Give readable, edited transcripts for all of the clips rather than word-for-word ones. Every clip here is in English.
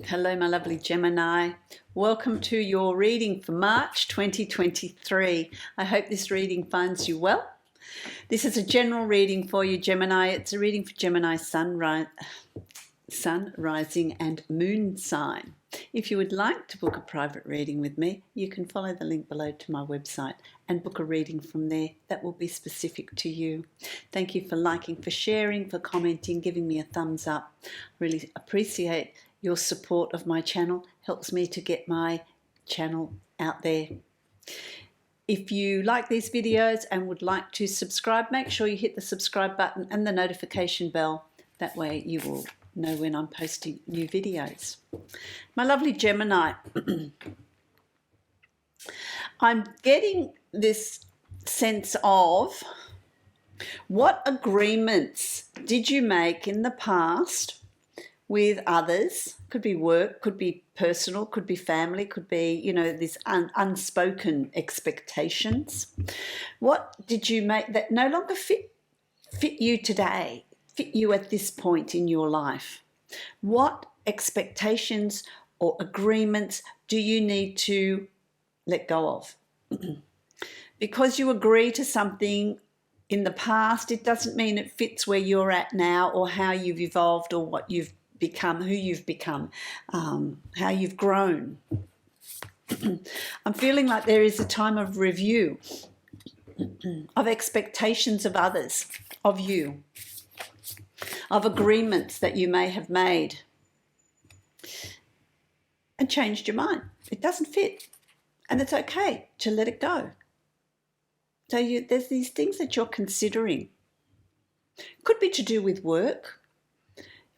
Hello, my lovely Gemini. Welcome to your reading for March 2023. I hope this reading finds you well. This is a general reading for you, Gemini. It's a reading for Gemini sun, rising, and moon sign. If you would like to book a private reading with me, you can follow the link below to my website and book a reading from there that will be specific to you. Thank you for liking, for sharing, for commenting, giving me a thumbs up. Really appreciate your support of my channel. Helps me to get my channel out there. If you like these videos and would like to subscribe, make sure you hit the subscribe button and the notification bell. That way you will know when I'm posting new videos. My lovely Gemini, I'm getting this sense of what agreements did you make in the past with others? Could be work, could be personal, could be family, could be, you know, these unspoken expectations. What did you make that no longer fit you today, fit you at this point in your life? What expectations or agreements do you need to let go of? Because you agree to something in the past, it doesn't mean it fits where you're at now or how you've evolved or what you've become, who you've become, how you've grown. I'm feeling like there is a time of review of expectations of others, of you, of agreements that you may have made and changed your mind. It doesn't fit, and it's okay to let it go. So there's these things that you're considering. Could be to do with work.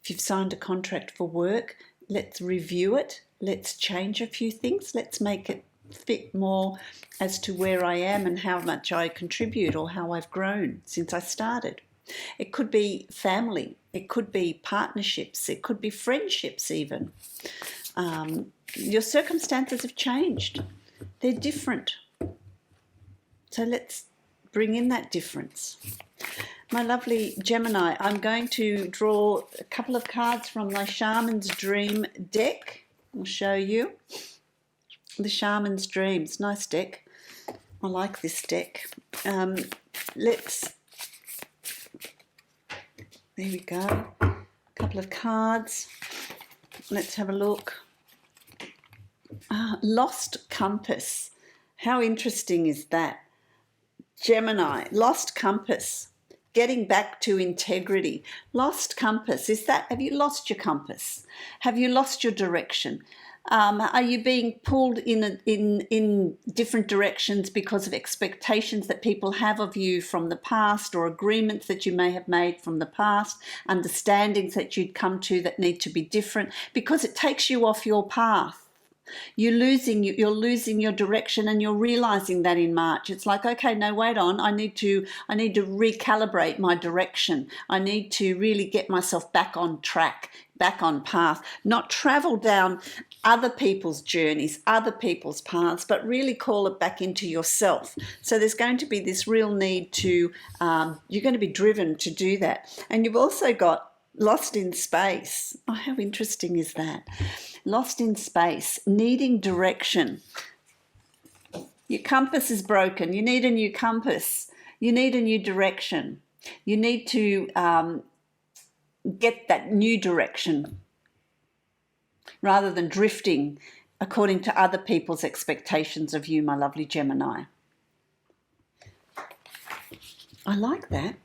If you've signed a contract for work, let's review it. Let's change a few things. Let's make it fit more as to where I am and how much I contribute or how I've grown since I started. It could be family. It could be partnerships. It could be friendships even. Your circumstances have changed. They're different. So let's bring in that difference. My lovely Gemini, I'm going to draw a couple of cards from my Shaman's Dream deck. I'll show you. The Shaman's Dreams, nice deck. I like this deck. There we go. A couple of cards. Let's have a look. Lost Compass. How interesting is that? Gemini, lost compass. Getting back to integrity. Lost compass. Have you lost your compass? Have you lost your direction? Are you being pulled in different directions because of expectations that people have of you from the past, or agreements that you may have made from the past, understandings that you'd come to that need to be different, because it takes you off your path? You're losing your direction, and you're realizing that in March. It's like, okay, no, wait on. I need to recalibrate my direction. I need to really get myself back on track, back on path, not travel down other people's journeys, other people's paths, but really call it back into yourself. So there's going to be this real need to, you're going to be driven to do that. And you've also got lost in space. Oh, how interesting is that? Lost in space, needing direction. Your compass is broken. You need a new compass. You need a new direction. You need to get that new direction rather than drifting according to other people's expectations of you, my lovely Gemini. I like that.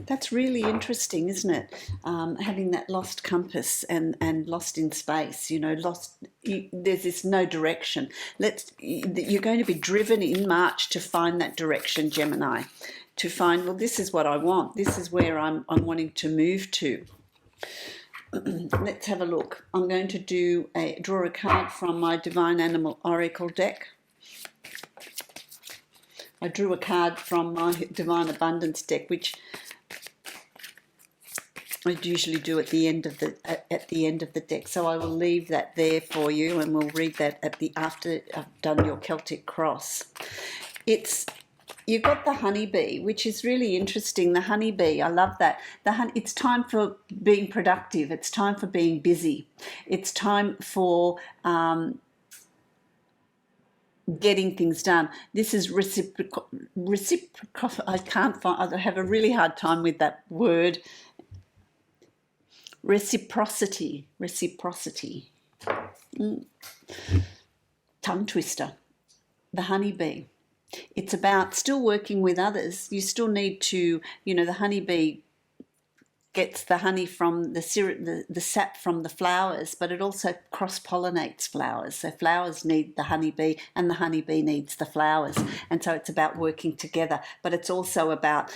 That's really interesting, isn't it? Having that lost compass and lost in space, you know, there's this no direction. You're going to be driven in March to find that direction, Gemini, to find, well, this is what I want. This is where I'm wanting to move to. Let's have a look. I'm going to draw a card from my Divine Animal Oracle deck. I drew a card from my Divine Abundance deck, which I usually do at the end of the deck, so I will leave that there for you, and we'll read that after I've done your Celtic cross. you've got the honeybee, which is really interesting. The honeybee, I love that. It's time for being productive. It's time for being busy. It's time for getting things done. This is reciprocal. I can't find. I have a really hard time with that word. Reciprocity. Tongue twister. The honeybee. It's about still working with others. You still need to, the honeybee gets the honey from the sap from the flowers, but it also cross-pollinates flowers. So flowers need the honeybee and the honeybee needs the flowers. And so it's about working together, but it's also about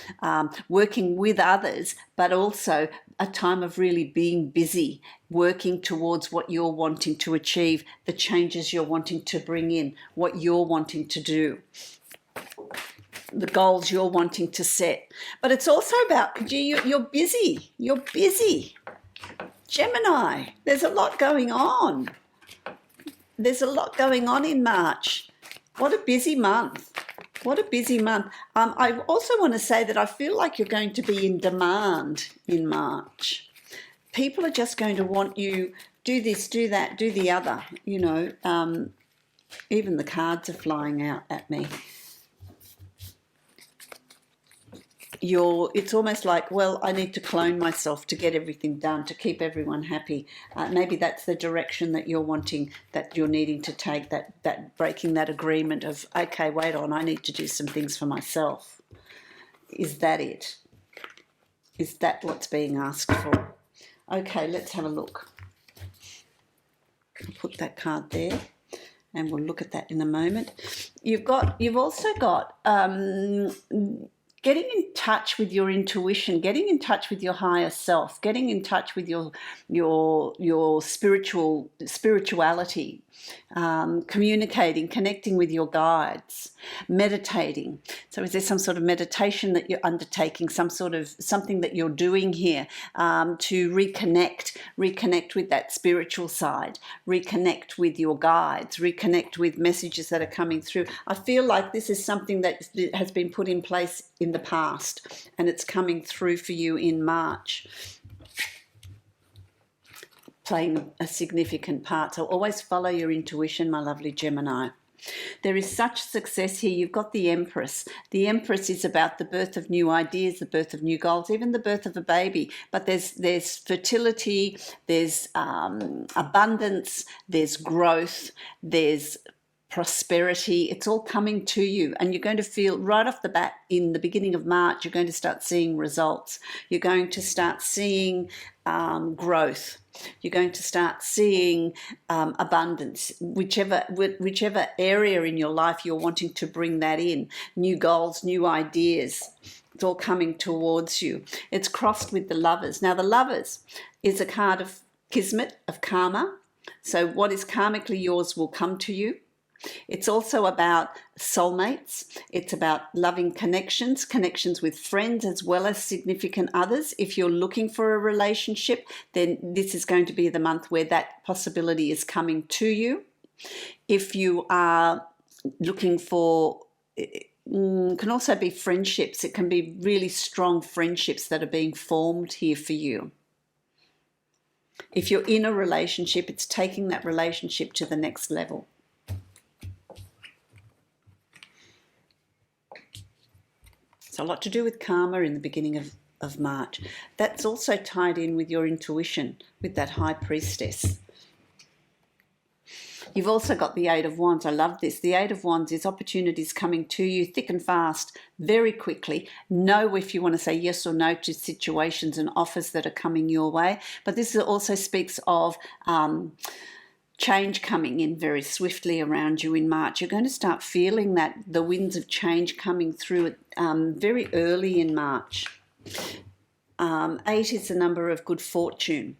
working with others, but also a time of really being busy, working towards what you're wanting to achieve, the changes you're wanting to bring in, what you're wanting to do, the goals you're wanting to set. But it's also about, you're busy. You're busy. Gemini, there's a lot going on. There's a lot going on in March. What a busy month. What a busy month. I also want to say that I feel like you're going to be in demand in March. People are just going to want you, do this, do that, do the other. Even the cards are flying out at me. It's almost like, well, I need to clone myself to get everything done, to keep everyone happy. Maybe that's the direction that you're wanting, that you're needing to take, that breaking that agreement of, okay, wait on, I need to do some things for myself. Is that it? Is that what's being asked for? Okay, let's have a look. I'll put that card there and we'll look at that in a moment. You've also got getting in touch with your intuition, getting in touch with your higher self, getting in touch with your spirituality, communicating, connecting with your guides, meditating. So is there some sort of meditation that you're undertaking, something that you're doing here to reconnect with that spiritual side, reconnect with your guides, reconnect with messages that are coming through? I feel like this is something that has been put in place in the past and it's coming through for you in March, playing a significant part. So always follow your intuition, my lovely Gemini. There is such success here. You've got the Empress. The Empress is about the birth of new ideas, the birth of new goals, even the birth of a baby. But there's fertility, there's abundance, there's growth, there's prosperity. It's all coming to you, and you're going to feel right off the bat in the beginning of March, you're going to start seeing results. You're going to start seeing growth. You're going to start seeing abundance, whichever area in your life you're wanting to bring that in. New goals, new ideas. It's all coming towards you. It's crossed with the Lovers. Now, the Lovers is a card of kismet, of karma. So what is karmically yours will come to you. It's also about soulmates. It's about loving connections with friends as well as significant others. If you're looking for a relationship, then this is going to be the month where that possibility is coming to you. If you are looking for, can also be friendships. It can be really strong friendships that are being formed here for you. If you're in a relationship, it's taking that relationship to the next level. So a lot to do with karma in the beginning of March. That's also tied in with your intuition, with that High Priestess. You've also got the Eight of Wands. I love this. The Eight of Wands is opportunities coming to you thick and fast, very quickly. Know if you want to say yes or no to situations and offers that are coming your way. But this also speaks of change coming in very swiftly around you in March. You're going to start feeling that the winds of change coming through very early in March. 8 is the number of good fortune.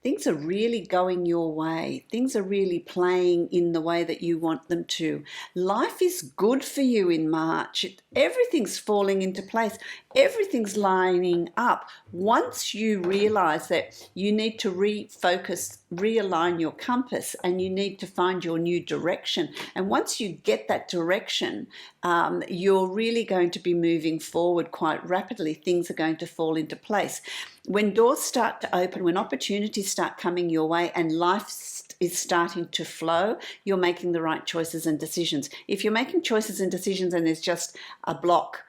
Things are really going your way. Things are really playing in the way that you want them to. Life is good for you in March. Everything's falling into place. Everything's lining up. Once you realize that you need to refocus, realign your compass, and you need to find your new direction. And once you get that direction, you're really going to be moving forward quite rapidly. Things are going to fall into place. When doors start to open, when opportunities start coming your way and life is starting to flow, you're making the right choices and decisions. If you're making choices and decisions and there's just a block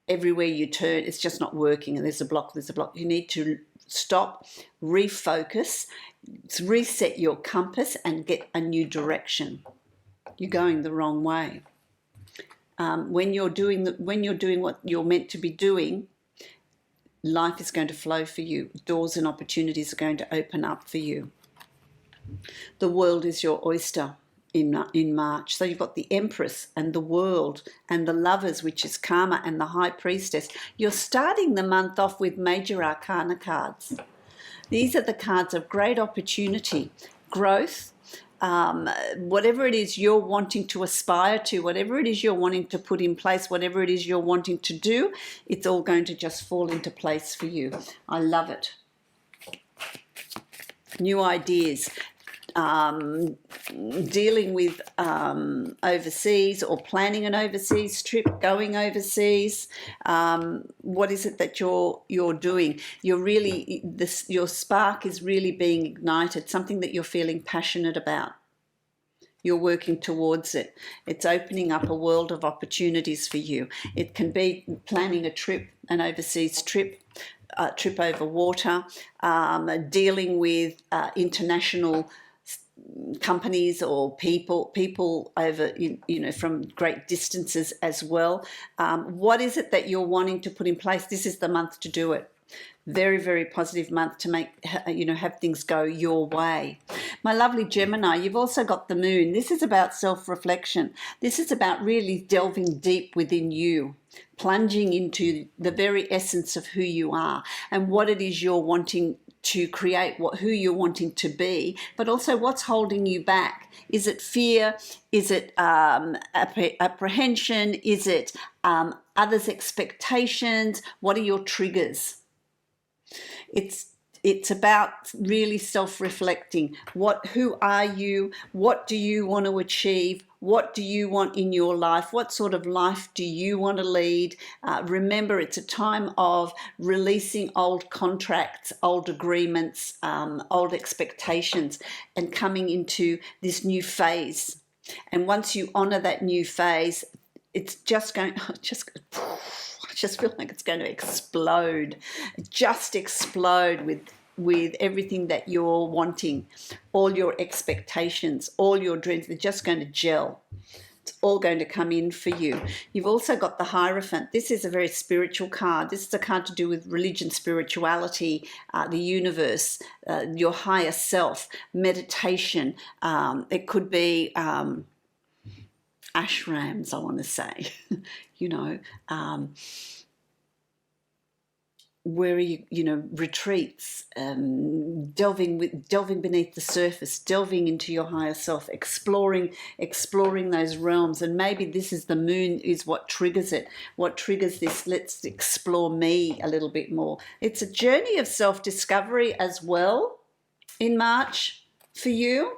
everywhere you turn, it's just not working, and there's a block, you need to stop, refocus, reset your compass and get a new direction. You're going the wrong way. When you're doing what you're meant to be doing, life is going to flow for you. Doors and opportunities are going to open up for you. The world is your oyster in March. So you've got the Empress and the World and the Lovers, which is Karma, and the High Priestess. You're starting the month off with Major Arcana cards. These are the cards of great opportunity, growth, whatever it is you're wanting to aspire to, whatever it is you're wanting to put in place, whatever it is you're wanting to do, it's all going to just fall into place for you. I love it. New ideas. Dealing with overseas or planning an overseas trip, going overseas. What is it that you're doing? You're really, your spark is really being ignited, something that you're feeling passionate about. You're working towards it. It's opening up a world of opportunities for you. It can be planning a trip, an overseas trip, a trip over water, dealing with international companies or people over, from great distances as well. What is it that you're wanting to put in place? This is the month to do it. Very, very positive month to make, have things go your way. My lovely Gemini, you've also got the moon. This is about self-reflection. This is about really delving deep within you, plunging into the very essence of who you are and what it is you're wanting to create, who you're wanting to be, but also what's holding you back. Is it fear? Is it apprehension? Is it others' expectations? What are your triggers? It's about really self-reflecting. Who are you? What do you want to achieve? What do you want in your life? What sort of life do you want to lead? Remember, it's a time of releasing old contracts, old agreements, old expectations, and coming into this new phase. And once you honor that new phase, it's just going, I just feel like it's going to explode, just explode with everything that you're wanting, all your expectations, all your dreams. They're just going to gel. It's all going to come in for you. You've also got the Hierophant. This is a very spiritual card. This is a card to do with religion, spirituality, the universe, your higher self, meditation. It could be ashrams, I want to say, where are you, retreats, delving beneath the surface, delving into your higher self, exploring those realms. And maybe this is the moon is what triggers it. What triggers this? Let's explore me a little bit more. It's a journey of self-discovery as well in March for you.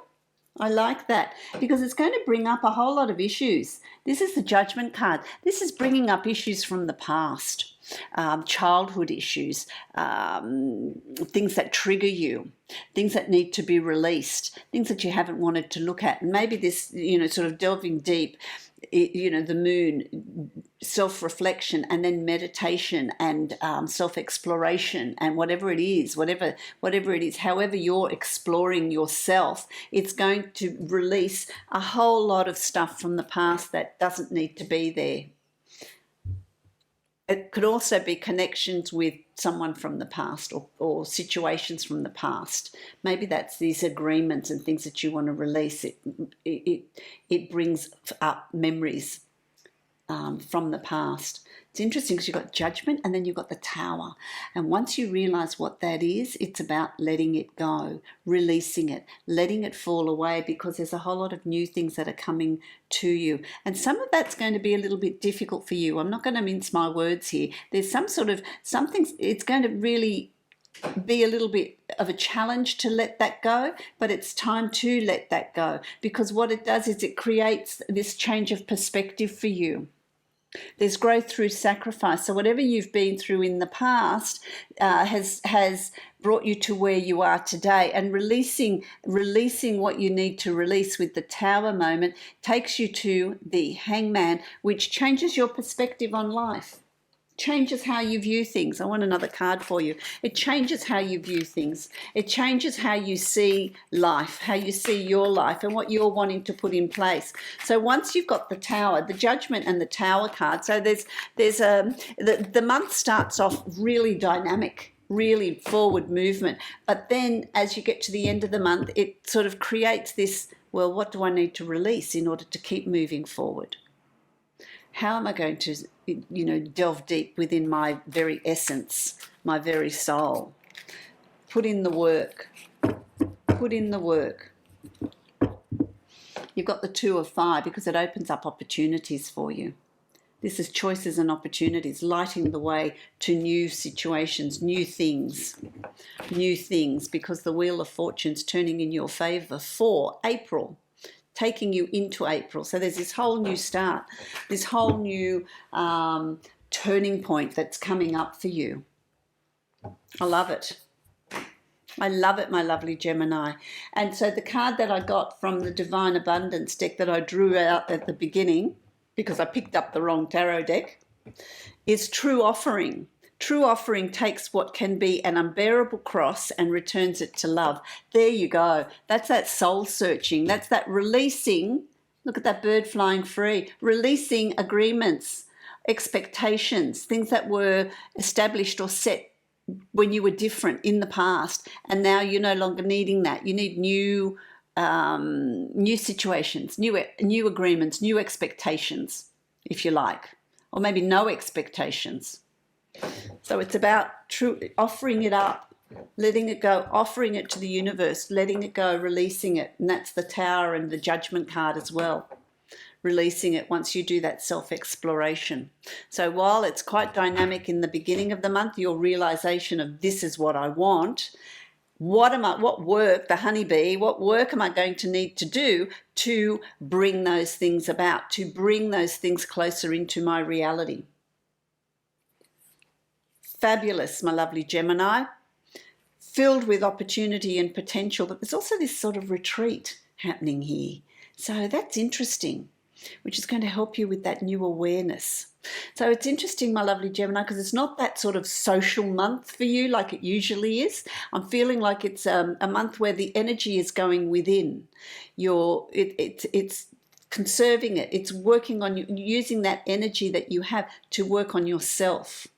I like that because it's going to bring up a whole lot of issues. This is the Judgment card. This is bringing up issues from the past, childhood issues, things that trigger you, things that need to be released, things that you haven't wanted to look at. And maybe this, sort of delving deep, the moon, self-reflection, and then meditation and self-exploration, and whatever it is, however you're exploring yourself, it's going to release a whole lot of stuff from the past that doesn't need to be there. It could also be connections with someone from the past or situations from the past. Maybe that's these agreements and things that you want to release. It brings up memories. from the past. It's interesting because you've got Judgment and then you've got the Tower. And once you realize what that is, it's about letting it go, releasing it, letting it fall away, because there's a whole lot of new things that are coming to you. And some of that's going to be a little bit difficult for you. I'm not going to mince my words here. There's something, it's going to really be a little bit of a challenge to let that go, but it's time to let that go, because what it does is it creates this change of perspective for you. There's growth through sacrifice. So whatever you've been through in the past has brought you to where you are today, and releasing what you need to release with the Tower moment takes you to the Hangman, which changes your perspective on life. Changes how you view things. I want another card for you. It changes how you view things. It changes how you see life, how you see your life and what you're wanting to put in place. So once you've got the Tower, the Judgment and the Tower card, so the month starts off really dynamic, really forward movement. But then as you get to the end of the month, it sort of creates this, well, what do I need to release in order to keep moving forward? How am I going to, delve deep within my very essence, my very soul? Put in the work. Put in the work. You've got the 2 of 5 because it opens up opportunities for you. This is choices and opportunities, lighting the way to new situations, new things, because the Wheel of Fortune's turning in your favour for April. Taking you into April. So there's this whole new start, this whole new turning point that's coming up for you. I love it. I love it, my lovely Gemini. And so the card that I got from the Divine Abundance deck that I drew out at the beginning, because I picked up the wrong tarot deck, is True Offering. True Offering takes what can be an unbearable cross and returns it to love. There you go. That's that soul searching. That's that releasing. Look at that bird flying free. Releasing agreements, expectations, things that were established or set when you were different in the past, and now you're no longer needing that. You need new situations, new agreements, new expectations, if you like, or maybe no expectations. So it's about offering it up, letting it go, offering it to the universe, letting it go, releasing it. And that's the Tower and the Judgment card as well. Releasing it once you do that self-exploration. So while it's quite dynamic in the beginning of the month, your realization of this is what I want, what work am I going to need to do to bring those things about, to bring those things closer into my reality? Fabulous, my lovely Gemini, filled with opportunity and potential, but there's also this sort of retreat happening here. So that's interesting, which is going to help you with that new awareness. So it's interesting, my lovely Gemini, because it's not that sort of social month for you like it usually is. I'm feeling like it's a month where the energy is going within. It's conserving it. It's working on using that energy that you have to work on yourself,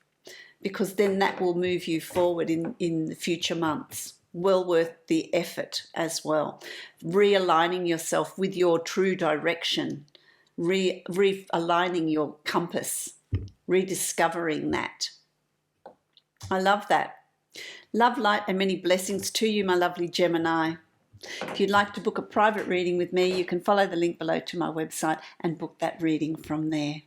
because then that will move you forward in the future months. Well worth the effort as well. Realigning yourself with your true direction, realigning your compass, rediscovering that. I love that. Love, light, and many blessings to you, my lovely Gemini. If you'd like to book a private reading with me, you can follow the link below to my website and book that reading from there.